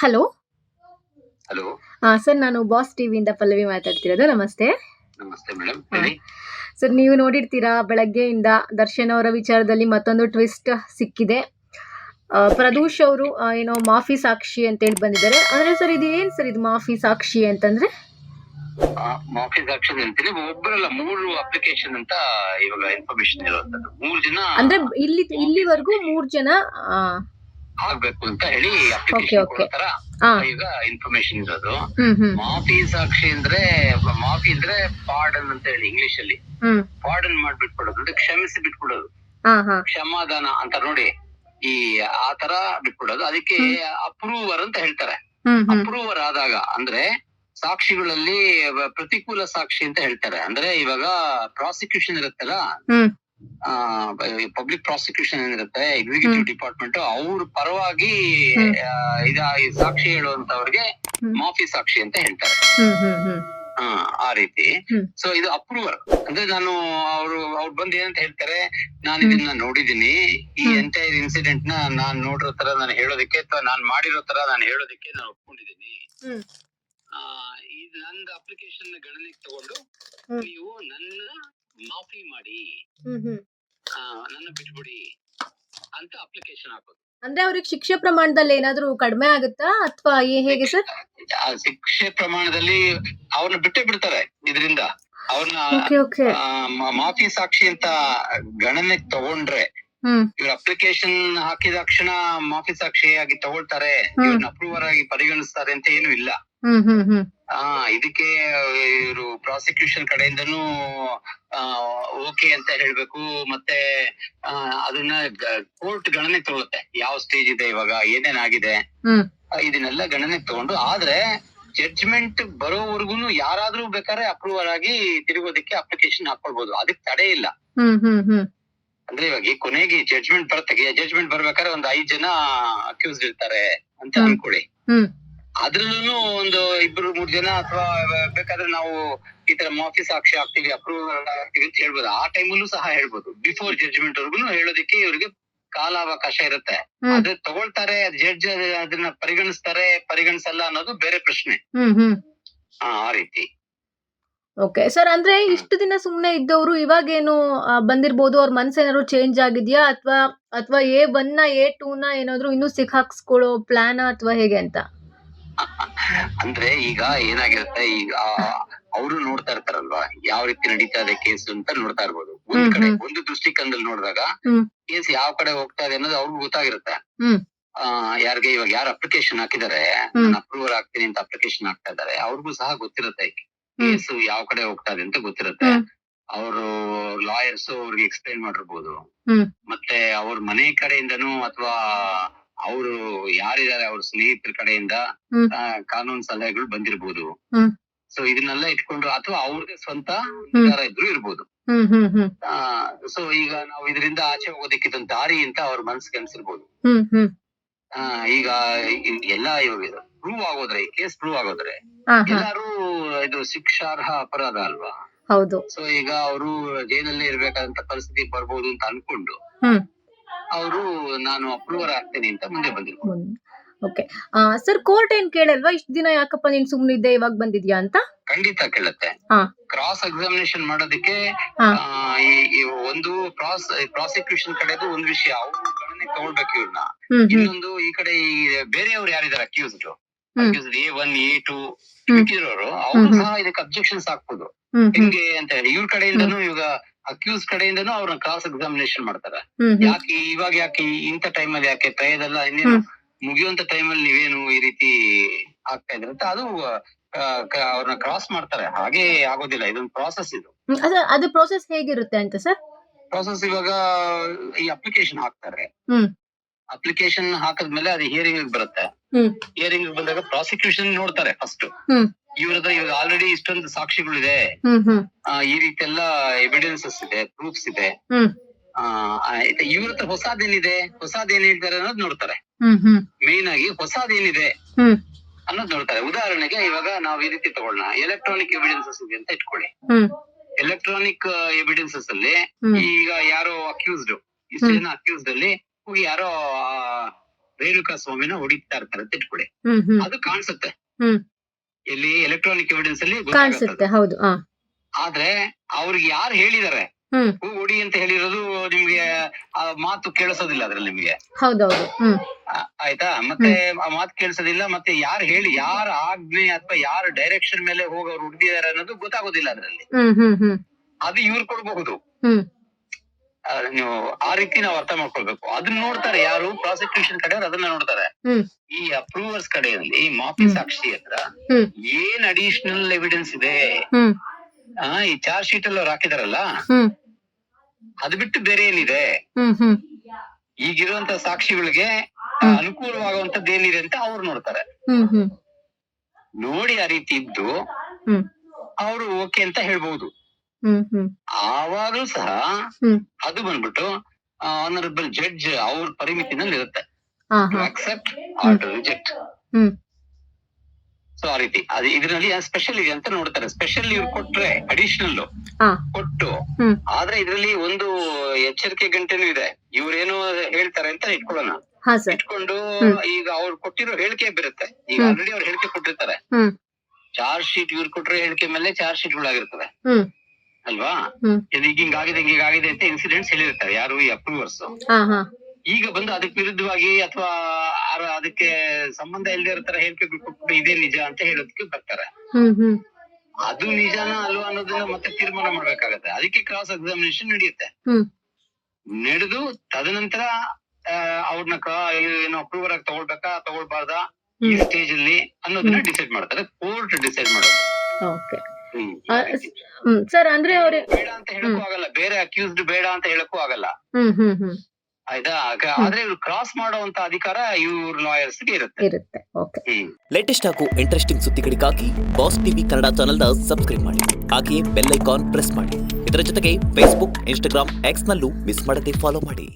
Hello. Hello. Sir ನಾನು boss ಟಿವಿಯಿಂದ Pallavi ಮಾತಾಡ್ತಿರೋದು. ನಮಸ್ತೆ. ನಮಸ್ತೆ ಮೇಡಮ್, ಹೇಳಿ. ಸರ್ ನೀವು ನೋಡಿರ್ತೀರಾ, ಬೆಳಗ್ಗೆಯಿಂದ ದರ್ಶನ್ ಅವರ ವಿಚಾರದಲ್ಲಿ ಮತ್ತೊಂದು ಟ್ವಿಸ್ಟ್ ಸಿಕ್ಕಿದೆ. ಪ್ರದೂಷ್ ಅವರು ಏನೋ ಮಾಫಿ ಸಾಕ್ಷಿ ಅಂತ ಹೇಳಿ ಬಂದಿದ್ದಾರೆ. ಅಂದ್ರೆ ಸರ್ ಇದು ಏನ್ ಸರ್ ಇದು ಮಾಫಿ ಸಾಕ್ಷಿ ಅಂತಂದ್ರೆ? ಮಾಫಿ ಸಾಕ್ಷಿ ಅಂತೀನಿ, ಒಬ್ಬರಲ್ಲ 3 ಅಪ್ಲಿಕೇಶನ್ ಅಂತ ಇವಾಗ ಇನ್ಫಾರ್ಮೇಶನ್ ಇರುವಂತದ್ದು. 3 ಜನ ಅಂದ್ರೆ ಇಲ್ಲಿವರೆಗೂ 3 ಜನ ಆಗ್ಬೇಕು ಅಂತ ಹೇಳಿ ಓಕೆ ಅಪ್ಲಿಕೇಶನ್ ಓಕೆ. ಕೊಡ್ತಾರ. ಈಗ ಇನ್ಫಾರ್ಮೇಶನ್ ಇರೋದು ಹ್ಮ್ ಮಾಫಿ ಸಾಕ್ಷಿ ಅಂದ್ರೆ, ಮಾಫಿ ಅಂದ್ರೆ ಪಾರ್ಡನ್ ಅಂತ ಹೇಳಿ ಇಂಗ್ಲಿಷ್ ಅಲ್ಲಿ. ಪಾರ್ಡನ್ ಮಾಡ್ಬಿಟ್ಬಿಡೋದು ಅಂದ್ರೆ ಕ್ಷಮಿಸಿ ಬಿಟ್ಬಿಡೋದು, ಕ್ಷಮಾದಾನ ಅಂತ ನೋಡಿ, ಈ ಆತರ ಬಿಟ್ಬಿಡೋದು. ಅದಕ್ಕೆ ಅಪ್ರೂವರ್ ಅಂತ ಹೇಳ್ತಾರೆ. ಅಪ್ರೂವರ್ ಆದಾಗ ಅಂದ್ರೆ ಸಾಕ್ಷಿಗಳಲ್ಲಿ ಪ್ರತಿಕೂಲ ಸಾಕ್ಷಿ ಅಂತ ಹೇಳ್ತಾರೆ. ಅಂದ್ರೆ ಇವಾಗ ಪ್ರಾಸಿಕ್ಯೂಷನ್ ಇರುತ್ತಲ್ಲ, ಪಬ್ಲಿಕ್ ಪ್ರಾಸಿಕ್ಯೂಷನ್ ಏನಿರುತ್ತೆ, ಎಕ್ಸಿಕ್ಯೂಟಿವ್ ಡಿಪಾರ್ಟ್ಮೆಂಟ್ ಅವ್ರ ಪರವಾಗಿ ಈ ಸಾಕ್ಷಿ ಹೇಳುವಂತವ್ರಿಗೆ ಮಾಫಿ ಸಾಕ್ಷಿ ಅಂತ ಹೇಳ್ತಾರೆ. ಆ ರೀತಿ. ಸೊ ಇದು ಅಪ್ರೂವರ್ ಅಂದ್ರೆ ಅವ್ರು ಬಂದ್ ಏನಂತ ಹೇಳ್ತಾರೆ, ನಾನು ಇದನ್ನ ನೋಡಿದೀನಿ, ಈ ಎಂಟೈರ್ ಇನ್ಸಿಡೆಂಟ್ ನಾನ್ ನೋಡಿರೋ ತರ ನಾನು ಹೇಳೋದಕ್ಕೆ, ಅಥವಾ ನಾನ್ ಮಾಡಿರೋ ತರ ನಾನು ಹೇಳೋದಕ್ಕೆ ನಾನು ಒಪ್ಕೊಂಡಿದ್ದೀನಿ. ಇದು ನಂದು ಅಪ್ಲಿಕೇಶನ್ ಗಣನೆಗೆ ತಗೊಂಡು ನೀವು ನನ್ನ ಮಾಫಿ ಮಾಡಿ, ನನ್ನ ಬಿಟ್ಬಿಡಿ ಅಂತ ಅಪ್ಲಿಕೇಶನ್ ಹಾಕೋದು. ಅಂದ್ರೆ ಅವ್ರಿಗೆ ಶಿಕ್ಷೆ ಪ್ರಮಾಣದಲ್ಲಿ ಏನಾದ್ರೂ ಕಡಿಮೆ ಆಗುತ್ತಾ ಅಥವಾ ಹೇಗೆ ಸರ್? ಶಿಕ್ಷೆ ಪ್ರಮಾಣದಲ್ಲಿ ಅವ್ರನ್ನ ಬಿಟ್ಟೇ ಬಿಡ್ತಾರೆ. ಇದರಿಂದ ಅವ್ರನ್ನ ಮಾಫಿ ಸಾಕ್ಷಿ ಅಂತ ಗಣನೆಗೆ ತಗೊಂಡ್ರೆ, ಇವ್ರ ಅಪ್ಲಿಕೇಶನ್ ಹಾಕಿದ ತಕ್ಷಣ ಮಾಫಿ ಸಾಕ್ಷಿಯಾಗಿ ತಗೊಳ್ತಾರೆ, ಇವ್ರನ್ನ ಅಪ್ರೂವರ್ ಆಗಿ ಪರಿಗಣಿಸ್ತಾರೆ ಅಂತ ಏನು ಇಲ್ಲ. ಇದಕ್ಕೆ ಇವರು ಪ್ರಾಸಿಕ್ಯೂಷನ್ ಕಡೆಯಿಂದನೂ ಓಕೆ ಅಂತ ಹೇಳ್ಬೇಕು. ಮತ್ತೆ ಅದನ್ನ ಕೋರ್ಟ್ ಗಣನೆ ತಗೊಳುತ್ತೆ, ಯಾವ ಸ್ಟೇಜ್ ಇದೆ ಇವಾಗ, ಏನೇನಾಗಿದೆ, ಇದನ್ನೆಲ್ಲ ಗಣನೆ ತಗೊಂಡು. ಆದ್ರೆ ಜಡ್ಜ್ಮೆಂಟ್ ಬರೋವರೆಗೂ ಯಾರಾದ್ರೂ ಬೇಕಾದ್ರೆ ಅಪ್ರೂವರ್ ಆಗಿ ತಿರುಗೋದಕ್ಕೆ ಅಪ್ಲಿಕೇಶನ್ ಹಾಕೊಳ್ಬಹುದು, ಅದಕ್ಕೆ ತಡೆ ಇಲ್ಲ. ಅಂದ್ರೆ ಇವಾಗ ಕೊನೆಗೆ ಜಡ್ಜ್ಮೆಂಟ್ ಬರುತ್ತೆ, ಜಡ್ಜ್ಮೆಂಟ್ ಬರ್ಬೇಕಾದ್ರೆ ಒಂದು 5 ಜನ ಅಕ್ಯೂಸ್ಡ್ ಇರ್ತಾರೆ ಅಂತ ಅನ್ಕೊಳ್ಳಿ. ಅದ್ರಲ್ಲೂ ಒಂದು 2-3 ಜನ ಅಥವಾ ಬೇಕಾದ್ರೆ ನಾವು ಈ ತರ ಮಾಫಿ ಸಾಕ್ಷಿ ಆಗ್ತೀವಿ, ಅಪ್ರೂವಲ್ ಆಗ್ತೀವಿ ಅಂತ ಹೇಳ್ಬೋದು. ಆ ಟೈಮಲ್ಲೂ ಸಹ ಹೇಳ್ಬೋದು. ಬಿಫೋರ್ ಜಡ್ಜ್ಮೆಂಟ್ ವರ್ಗು ಹೇಳೋದಕ್ಕೆ ಇವ್ರಿಗೆ ಕಾಲಾವಕಾಶ ಇರುತ್ತೆ. ಅದ್ರ ತಗೊಳ್ತಾರೆ ಜಡ್ಜ್, ಅದನ್ನ ಪರಿಗಣಿಸಲ್ಲ ಅನ್ನೋದು ಬೇರೆ ಪ್ರಶ್ನೆ. ಆ ರೀತಿ. ಓಕೆ ಸರ್, ಅಂದ್ರೆ ಇಷ್ಟು ದಿನ ಸುಮ್ನೆ ಇದ್ದವರು ಇವಾಗೇನು ಬಂದಿರ್ಬೋದು, ಅವ್ರ ಮನ್ಸೇನಾದ್ರು ಚೇಂಜ್ ಆಗಿದ್ಯಾ ಅಥವಾ A1 A2 ಏನಾದ್ರು ಇನ್ನೂ ಸಿಕ್ಕಾಕ್ಸ್ಕೊಳ್ಳೋ ಪ್ಲಾನ್ ಅಥವಾ ಹೇಗೆ ಅಂತ? ಅಂದ್ರೆ ಈಗ ಏನಾಗಿರುತ್ತೆ, ಈಗ ಅವರು ನೋಡ್ತಾ ಇರ್ತಾರಲ್ವಾ ಯಾವ ರೀತಿ ನಡೀತಾ ಇದೆ ಕೇಸ್ ಅಂತ ನೋಡ್ತಾ ಇರ್ಬೋದು. ಒಂದ್ ಕಡೆ ಒಂದು ದೃಷ್ಟಿಕೋನದಲ್ಲಿ ನೋಡಿದಾಗ ಕೇಸ್ ಯಾವ ಕಡೆ ಹೋಗ್ತಾ ಇದೆ ಅನ್ನೋದು ಅವ್ರಿಗೂ ಗೊತ್ತಾಗಿರುತ್ತೆ. ಯಾರಿಗೆ ಇವಾಗ ಯಾರು ಅಪ್ಲಿಕೇಶನ್ ಹಾಕಿದಾರೆ, ನಾನು ಅಪ್ರೂವರ್ ಆಗ್ತೀನಿ ಅಂತ ಅಪ್ಲಿಕೇಶನ್ ಹಾಕ್ತಾ ಇದಾರೆ, ಅವ್ರಿಗೂ ಸಹ ಗೊತ್ತಿರುತ್ತೆ ಕೇಸ್ ಯಾವ ಕಡೆ ಹೋಗ್ತಾ ಇದೆ ಅಂತ ಗೊತ್ತಿರುತ್ತೆ. ಅವರು ಲಾಯರ್ಸ್ ಅವ್ರಿಗೆ ಎಕ್ಸ್ಪ್ಲೈನ್ ಮಾಡಿರ್ಬೋದು. ಮತ್ತೆ ಅವ್ರ ಮನೆ ಕಡೆಯಿಂದನೂ ಅಥವಾ ಅವರು ಯಾರಿದ್ದಾರೆ ಅವ್ರ ಸ್ನೇಹಿತರ ಕಡೆಯಿಂದ ಕಾನೂನು ಸಲಹೆಗಳು ಬಂದಿರ್ಬೋದು. ಸೊ ಇದನ್ನೆಲ್ಲ ಇಟ್ಕೊಂಡು ಅಥವಾ ಅವ್ರಿಗೆ ಸ್ವಂತ ನಿರ್ಧಾರ ಇದ್ರು ಇರ್ಬೋದು. ಸೊ ಈಗ ನಾವು ಇದರಿಂದ ಆಚೆ ಹೋಗೋದಕ್ಕೆ ಇದೊಂದು ದಾರಿ ಅಂತ ಅವ್ರ ಮನಸ್ಸಿಗೆ ಅನ್ಸಿರ್ಬೋದು. ಈಗ ಎಲ್ಲ ಇವಾಗ ಪ್ರೂವ್ ಆಗೋದ್ರೆ, ಈ ಕೇಸ್ ಪ್ರೂವ್ ಆಗೋದ್ರೆ ಎಲ್ಲಾರು ಇದು ಶಿಕ್ಷಾರ್ಹ ಅಪರಾಧ ಅಲ್ವಾ? ಹೌದು. ಸೊ ಈಗ ಅವರು ಜೈಲಲ್ಲೇ ಇರ್ಬೇಕಾದಂತ ಪರಿಸ್ಥಿತಿ ಬರ್ಬೋದು ಅಂತ ಅನ್ಕೊಂಡು ಅವರು ನಾನು ಅಪ್ರೂವರ್ ಆಗ್ತೇನೆ ಅಂತ ಮುಂದೆ ಬಂದಿರ್ಬೋದು. ಓಕೆ ಸರ್, ಕೋರ್ಟ್ ಏನ್ ಕೇಳಲ್ವಾ ಇಷ್ಟು ದಿನ ಯಾಕಪ್ಪ ನೀನ್ ಸುಮ್ನಿದ್ದೆ ಇವಾಗ ಬಂದಿದ್ಯಾ ಅಂತ? ಖಂಡಿತ ಕೇಳುತ್ತೆ. ಕ್ರಾಸ್ ಎಕ್ಸಾಮಿನೇಷನ್ ಮಾಡೋದಕ್ಕೆ ಒಂದು ಪ್ರಾಸಿಕ್ಯೂಷನ್ ಕಡೆದು ಒಂದು ವಿಷಯ ಅವ್ರು ಗಣನೆ ತಗೊಳ್ಬೇಕು ಇವ್ರನ್ನ. ಇನ್ನೊಂದು ಈ ಕಡೆ ಬೇರೆಯವ್ರು ಯಾರಿದ್ದಾರೆ ಅಕ್ಯೂಸ್ಡ್ A1 A2 ಇರೋರು, ಅವರು ಸಹ ಇದಕ್ಕೆ ಅಬ್ಜೆಕ್ಷನ್ಸ್ ಹಾಕ್ಬೋದು. ಹೆಂಗೆ ಅಂತ ಹೇಳಿ ಇವ್ರ ಕಡೆಯಿಂದನೂ, ಇವಾಗ ಅಕ್ಯೂಸ್ ಕಡೆಯಿಂದನೂ ಅವ್ರನ್ನ ಕ್ರಾಸ್ ಎಕ್ಸಾಮಿನೇಷನ್ ಮಾಡ್ತಾರೆ. ಯಾಕೆ ಇಂಥ ಟೈಮಲ್ಲಿ ಯಾಕೆ ಪ್ರಯದೆಲ್ಲ ಇನ್ನೇನು ಮುಗಿಯುವಂತ ಟೈಮಲ್ಲಿ ನೀವೇನು ಈ ರೀತಿ ಆಗ್ತಾ ಇದ್ರೆ ಅಂತ ಅದು ಅವ್ರನ್ನ ಕ್ರಾಸ್ ಮಾಡ್ತಾರೆ. ಹಾಗೆ ಆಗೋದಿಲ್ಲ, ಇದೊಂದು ಪ್ರಾಸೆಸ್. ಇದು ಅದು ಪ್ರೋಸೆಸ್ ಹೇಗಿರುತ್ತೆ ಅಂತ ಸರ್? ಪ್ರಾಸೆಸ್ ಇವಾಗ ಈ ಅಪ್ಲಿಕೇಶನ್ ಹಾಕ್ತಾರೆ, ಅಪ್ಲಿಕೇಶನ್ ಹಾಕದ್ಮೇಲೆ ಅದು ಹಿಯರಿಂಗ್ ಬರುತ್ತೆ. ಹಿಯರಿಂಗ್ ಬಂದಾಗ ಪ್ರಾಸಿಕ್ಯೂಷನ್ ನೋಡ್ತಾರೆ ಫಸ್ಟ್, ಇವ್ರದ್ದು ಇವಾಗ ಆಲ್ರೆಡಿ ಇಷ್ಟೊಂದು ಸಾಕ್ಷಿಗಳಿದೆ, ಈ ರೀತಿ ಎಲ್ಲ ಎವಿಡೆನ್ಸಸ್ ಇದೆ, ಪ್ರೂಫ್ಸ್ ಇದೆ, ಇವ್ರ ಹತ್ರ ಹೊಸದೇನ್ ಹೇಳ್ತಾರೆ ಅನ್ನೋದು ನೋಡ್ತಾರೆ. ಮೇನ್ ಆಗಿ ಹೊಸದೇನಿದೆ ಅನ್ನೋದು ನೋಡ್ತಾರೆ. ಉದಾಹರಣೆಗೆ ಇವಾಗ ನಾವ್ ಈ ರೀತಿ ತಗೊಳ್ಳೋಣ, ಎಲೆಕ್ಟ್ರಾನಿಕ್ ಎವಿಡೆನ್ಸಸ್ ಇದೆ ಅಂತ ಇಟ್ಕೊಳ್ಳಿ. ಎಲೆಕ್ಟ್ರಾನಿಕ್ ಎವಿಡೆನ್ಸಸ್ ಅಲ್ಲಿ ಈಗ ಯಾರೋ ಅಕ್ಯೂಸ್ಡ್, ಇಷ್ಟು ಜನ ಅಕ್ಯೂಸ್ಡ್ ಅಲ್ಲಿ ಹೋಗಿ ಯಾರೋ ರೇಣುಕಾ ಸ್ವಾಮಿನ ಹೊಡಿತಾ ಇರ್ತಾರೆ ಅಂತ ಇಟ್ಕೊಳ್ಳಿ. ಅದು ಕಾಣಿಸುತ್ತೆ, ಇಲ್ಲಿ ಎಲೆಕ್ಟ್ರಾನಿಕ್ ಎವಿಡೆನ್ಸ್ ಅಲ್ಲಿ ಕಾಣಿಸುತ್ತೆ. ಹೌದು. ಆದ್ರೆ ಅವ್ರಿಗೆ ಯಾರು ಹೇಳಿದಾರೆ ಹೂ ಹೊಡಿ ಅಂತ ಹೇಳಿರೋದು ನಿಮ್ಗೆ ಆ ಮಾತು ಕೇಳಿಸೋದಿಲ್ಲ ಅದ್ರಲ್ಲಿ ನಿಮ್ಗೆ. ಹೌದೌದು. ಆಯ್ತಾ? ಮತ್ತೆ ಆ ಮಾತು ಕೇಳಿಸೋದಿಲ್ಲ, ಮತ್ತೆ ಯಾರು ಹೇಳಿ ಯಾರ ಆಜ್ಞೆ ಅಥವಾ ಯಾರ ಡೈರೆಕ್ಷನ್ ಮೇಲೆ ಹೋಗಿ ಅವ್ರು ಹುಡ್ದಿದ್ದಾರೆ ಅನ್ನೋದು ಗೊತ್ತಾಗೋದಿಲ್ಲ ಅದ್ರಲ್ಲಿ. ಅದು ಇವ್ರು ಕೊಡ್ಬಹುದು. ನೀವು ಆ ರೀತಿ ನಾವು ಅರ್ಥ ಮಾಡ್ಕೊಳ್ಬೇಕು. ಅದನ್ನ ನೋಡ್ತಾರೆ ಯಾರು, ಪ್ರಾಸಿಕ್ಯೂಷನ್ ಕಡೆಯವ್ರು ಅದನ್ನ ನೋಡ್ತಾರೆ. ಈ ಅಪ್ರೂವರ್ಸ್ ಕಡೆಯಲ್ಲಿ ಮಾಫಿ ಸಾಕ್ಷಿ ಹತ್ರ ಏನ್ ಅಡಿಷನಲ್ ಎವಿಡೆನ್ಸ್ ಇದೆ, ಈ ಚಾರ್ಜ್ ಶೀಟ್ ಅಲ್ಲಿ ಅವ್ರು ಹಾಕಿದಾರಲ್ಲ ಅದು ಬಿಟ್ಟು ಬೇರೆ ಏನಿದೆ, ಈಗಿರುವಂತ ಸಾಕ್ಷಿಗಳಿಗೆ ಅನುಕೂಲವಾಗುವಂತದ್ದು ಏನಿದೆ ಅಂತ ಅವ್ರು ನೋಡ್ತಾರೆ. ನೋಡಿ ಆ ರೀತಿ ಇದ್ದು ಅವರು ಓಕೆ ಅಂತ ಹೇಳ್ಬಹುದು. ಆವಾಗ್ಲೂ ಸಹ ಅದು ಬಂದ್ಬಿಟ್ಟು ಆನರಬಲ್ ಜಡ್ಜ್ ಅವ್ರ ಪರಿಮಿತಿನಲ್ಲಿ ಇರುತ್ತೆ, to accept or to reject. So ಆ ರೀತಿ ಅದು ಇದರಲ್ಲಿ ಸ್ಪೆಷಲ್ ಇದೆ ಅಂತ ನೋಡ್ತಾರೆ. ಸ್ಪೆಷಲ್ ಇವ್ರು ಕೊಟ್ರೆ ಅಡಿಷನಲ್ ಕೊಟ್ಟು, ಆದ್ರೆ ಇದರಲ್ಲಿ ಒಂದು ಎಚ್ಚರಿಕೆ ಗಂಟೆನೂ ಇದೆ. ಇವ್ರೇನು ಹೇಳ್ತಾರೆ ಅಂತ ಇಟ್ಕೊಳ್ಳೋಣ, ಇಟ್ಕೊಂಡು ಈಗ ಅವ್ರು ಕೊಟ್ಟಿರೋ ಹೇಳಿಕೆ ಬರುತ್ತೆ. ಈಗ ಆಲ್ರೆಡಿ ಅವ್ರು ಹೇಳಿಕೆ ಕೊಟ್ಟಿರ್ತಾರೆ, ಚಾರ್ಜ್ ಶೀಟ್ ಇವ್ರು ಕೊಟ್ಟಿರೋ ಹೇಳಿಕೆ ಮೇಲೆ ಚಾರ್ಜ್ ಶೀಟ್ ಗಳಾಗಿರ್ತವೆ ಅಲ್ವಾ. ಹಿಂಗಾಗಿದೆ ಹಿಂಗಾಗಿದೆ ಅಂತ ಇನ್ಸಿಡೆಂಟ್ಸ್ ಹೇಳಿರ್ತಾರೆ ಯಾರು, ಈ ಅಪ್ರೂವರ್ಸ್. ಈಗ ಬಂದು ಅದಕ್ಕೆ ವಿರುದ್ಧವಾಗಿ ಅಥವಾ ಅದಕ್ಕೆ ಸಂಬಂಧ ಇಲ್ಲದೆ ಇರೋ ತರ ಹೇಳಿಕೆಗಳು ಕೊಟ್ಟು ಇದೇ ನಿಜ ಅಂತ ಹೇಳೋದಕ್ಕೆ ಬರ್ತಾರೆ. ಅದು ನಿಜಾನ ಅಲ್ವಾ ಅನ್ನೋದನ್ನ ಮತ್ತೆ ತೀರ್ಮಾನ ಮಾಡ್ಬೇಕಾಗತ್ತೆ. ಅದಕ್ಕೆ ಕ್ರಾಸ್ ಎಕ್ಸಾಮಿನೇಷನ್ ನಡೆಯುತ್ತೆ. ನಡೆದು ತದನಂತರ ಅವ್ರನ್ನ ಏನು ಅಪ್ರೂವರ್ ಆಗಿ ತಗೊಳ್ಬೇಕಾ ತಗೊಳ್ಬಾರ್ದಾ ಈ ಸ್ಟೇಜ್ ಅಲ್ಲಿ ಅನ್ನೋದನ್ನ ಡಿಸೈಡ್ ಮಾಡ್ತಾರೆ, ಕೋರ್ಟ್ ಡಿಸೈಡ್ ಮಾಡೋದು. ಸರ್ ಅಂದ್ರೆ ಅವ್ರೆ ಬೇಡ ಅಂತ ಹೇಳಕ್ಕೂ ಆಗಲ್ಲ, ಬೇರೆ ಅಕ್ಯೂಸ್ಡ್ ಬೇಡ ಅಂತ ಹೇಳಕ್ಕೂ ಆಗಲ್ಲ. ಆಯ್ತಾ? ಆದ್ರೆ ಇವ್ರು ಕ್ರಾಸ್ ಮಾಡುವಂತ ಅಧಿಕಾರ ಇವ್ರ ಲಾಯರ್ಸ್ ಗೆ ಇರುತ್ತೆ. ಲೇಟೆಸ್ಟ್ ಹಾಗೂ ಇಂಟ್ರೆಸ್ಟಿಂಗ್ ಸುದ್ದಿಗಳಿಗಾಗಿ ಬಾಸ್ ಟಿವಿ ಕನ್ನಡ ಚಾನೆಲ್ ನ ಸಬ್ಸ್ಕ್ರೈಬ್ ಮಾಡಿ, ಹಾಗೆಯೇ ಬೆಲ್ ಐಕಾನ್ ಪ್ರೆಸ್ ಮಾಡಿ. ಇದರ ಜೊತೆಗೆ ಫೇಸ್ಬುಕ್, ಇನ್ಸ್ಟಾಗ್ರಾಮ್, ಎಕ್ಸ್ ನಲ್ಲೂ ಮಿಸ್ ಮಾಡದೆ ಫಾಲೋ ಮಾಡಿ.